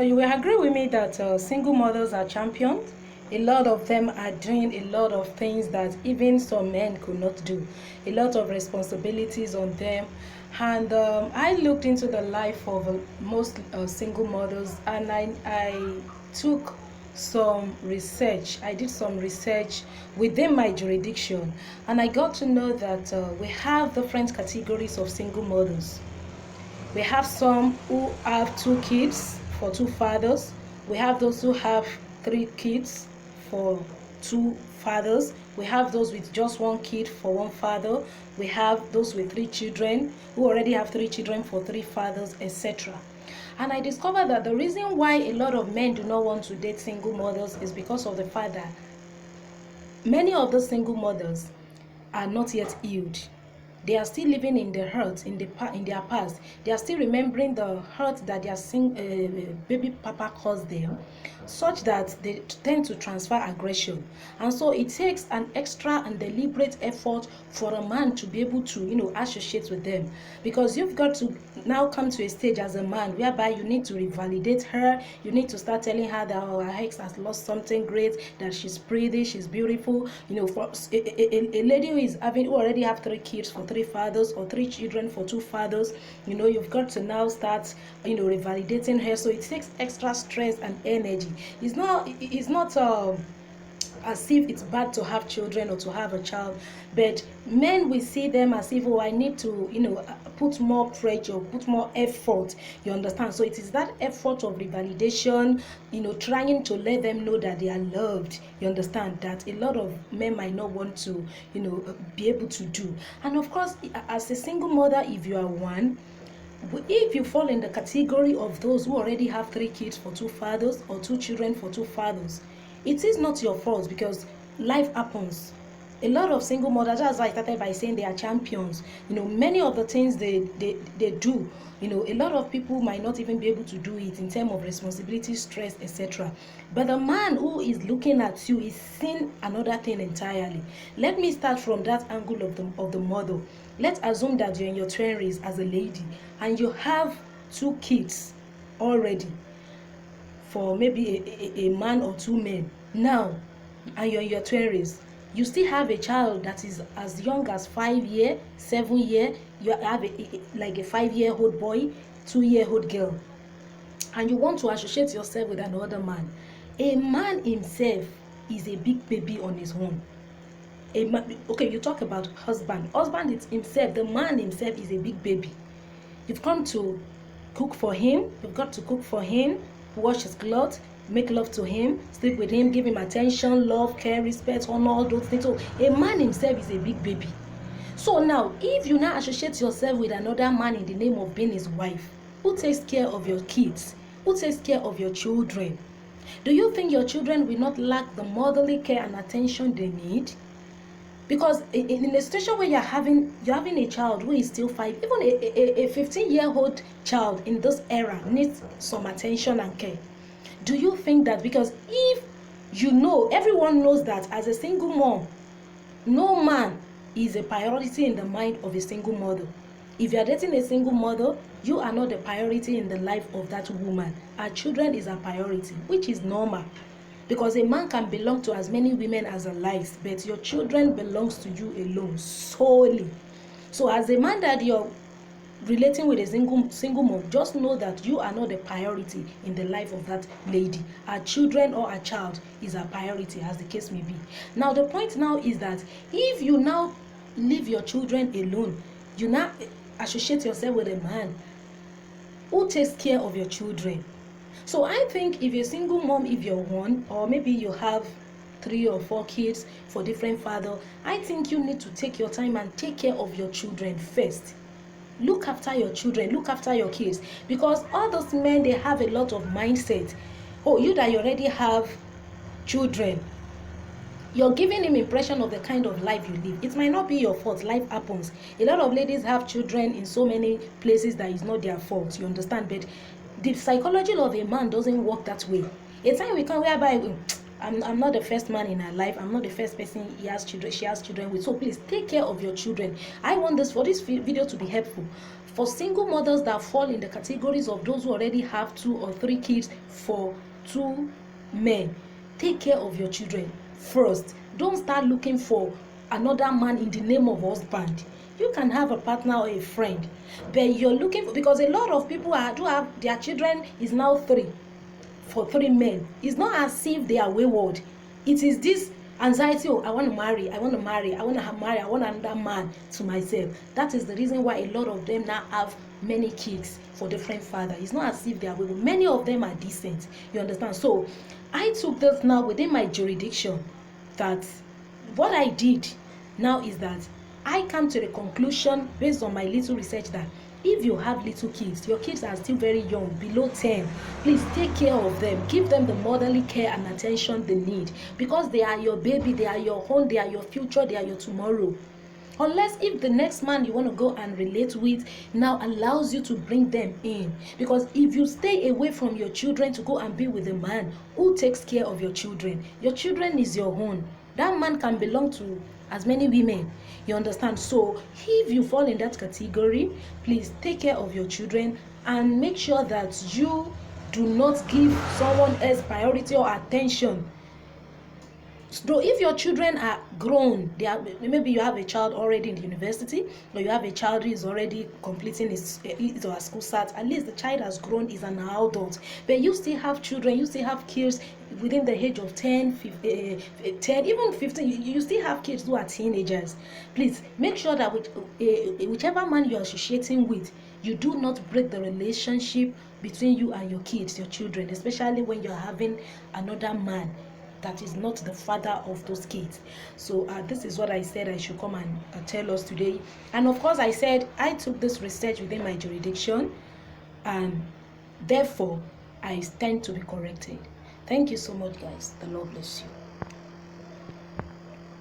You will agree with me that single mothers are champions. A lot of them are doing a lot of things that even some men could not do. A lot of responsibilities on them. And I looked into the life of most single mothers, and I took some research. I did some research within my jurisdiction, and I got to know that we have different categories of single mothers. We have some who have 2 kids for 2 fathers. We have those who have 3 kids for 2 fathers. We have those with just 1 kid for 1 father. We have those with 3 children who already have 3 children for 3 fathers, etc. And I discovered that the reason why a lot of men do not want to date single mothers is because of the fact that many of the single mothers are not yet healed. They are still living in the hurt in their past. They are still remembering the hurt that their baby papa caused them, such that they tend to transfer aggression. And so it takes an extra and deliberate effort for a man to be able to, associate with them, because you've got to now come to a stage as a man whereby you need to revalidate her. You need to start telling her that her ex has lost something great, that she's pretty, she's beautiful. For a lady who already have 3 kids for 3 fathers, or 3 children for 2 fathers, you've got to now start revalidating her. So it takes extra stress and energy. It's not as if it's bad to have children or to have a child, but men will see them as if, I need to put more pressure, put more effort, you understand. So it is that effort of revalidation, trying to let them know that they are loved, you understand, that a lot of men might not want to be able to do. And of course, as a single mother, if you are one, if you fall in the category of those who already have 3 kids for 2 fathers, or 2 children for 2 fathers, it is not your fault, because life happens. A lot of single mothers, as I started by saying, they are champions. Many of the things they do, a lot of people might not even be able to do it in terms of responsibility, stress, etc. But the man who is looking at you is seeing another thing entirely. Let me start from that angle of the mother. Let's assume that you're in your 20s as a lady, and you have 2 kids already for maybe a man or 2 men now, and you're in your 20s. You still have a child that is as young as 5 years, 7 years. You have a 5-year-old boy, 2-year-old girl, and you want to associate yourself with another man. A man himself is a big baby on his own. Okay, you talk about husband. Husband is himself, the man himself is a big baby. You've come to cook for him. You've got to cook for him, wash his clothes, make love to him, sleep with him, give him attention, love, care, respect, honor, all those things. So a man himself is a big baby. So now, if you now associate yourself with another man in the name of being his wife, who takes care of your kids, who takes care of your children, do you think your children will not lack the motherly care and attention they need? Because in a situation where you're having a child who is still 5, even a 15-year-old child in this era needs some attention and care. Do you think that, because if everyone knows that as a single mom, no man is a priority in the mind of a single mother. If you are dating a single mother, you are not the priority in the life of that woman. Her children is a priority, which is normal. Because a man can belong to as many women as he likes, but your children belongs to you alone, solely. So as a man that you're relating with a single mom, just know that you are not the priority in the life of that lady. Her children or her child is a priority, as the case may be. Now the point now is that if you now leave your children alone, you now associate yourself with a man who takes care of your children. So I think if you're a single mom, if you're one, or maybe you have 3 or 4 kids for different fathers, I think you need to take your time and take care of your children first. Look after your children, look after your kids, because all those men, they have a lot of mindset. Oh, you that you already have children, you're giving him impression of the kind of life you live. It might not be your fault. Life happens. A lot of ladies have children in so many places that is not their fault, you understand. But the psychology of a man doesn't work that way. A time will come whereby I'm not the first man in her life. I'm not the first person she has children with. So please take care of your children. I want for this video to be helpful. For single mothers that fall in the categories of those who already have 2 or 3 kids for 2 men, take care of your children first. Don't start looking for another man in the name of husband. You can have a partner or a friend, but you're looking for, because a lot of people do have their children is now 3 for 3 men. It's not as if they are wayward. It is this anxiety, oh, I want to marry, I want to marry, I want to marry, I want another man to myself. That is the reason why a lot of them now have many kids for different fathers. It's not as if they are wayward. Many of them are decent, you understand? So I took this now within my jurisdiction, that what I did now is that I come to the conclusion based on my little research that if you have little kids, your kids are still very young, below 10, please take care of them. Give them the motherly care and attention they need, because they are your baby, they are your home, they are your future, they are your tomorrow. Unless if the next man you want to go and relate with now allows you to bring them in. Because if you stay away from your children to go and be with a man who takes care of your children is your own. That man can belong to as many women, you understand? So if you fall in that category, please take care of your children and make sure that you do not give someone else priority or attention. So if your children are grown, maybe you have a child already in the university, or you have a child who is already completing his or her school start, at least the child has grown, is an adult, but you still have children, you still have kids within the age of 10, 10, even 15, you still have kids who are teenagers. Please make sure that with whichever man you are associating with, you do not break the relationship between you and your kids, your children, especially when you're having another man that is not the father of those kids. So this is what I said I should come and tell us today. And of course I said I took this research within my jurisdiction, and therefore I stand to be corrected. Thank you so much, guys. The Lord bless you.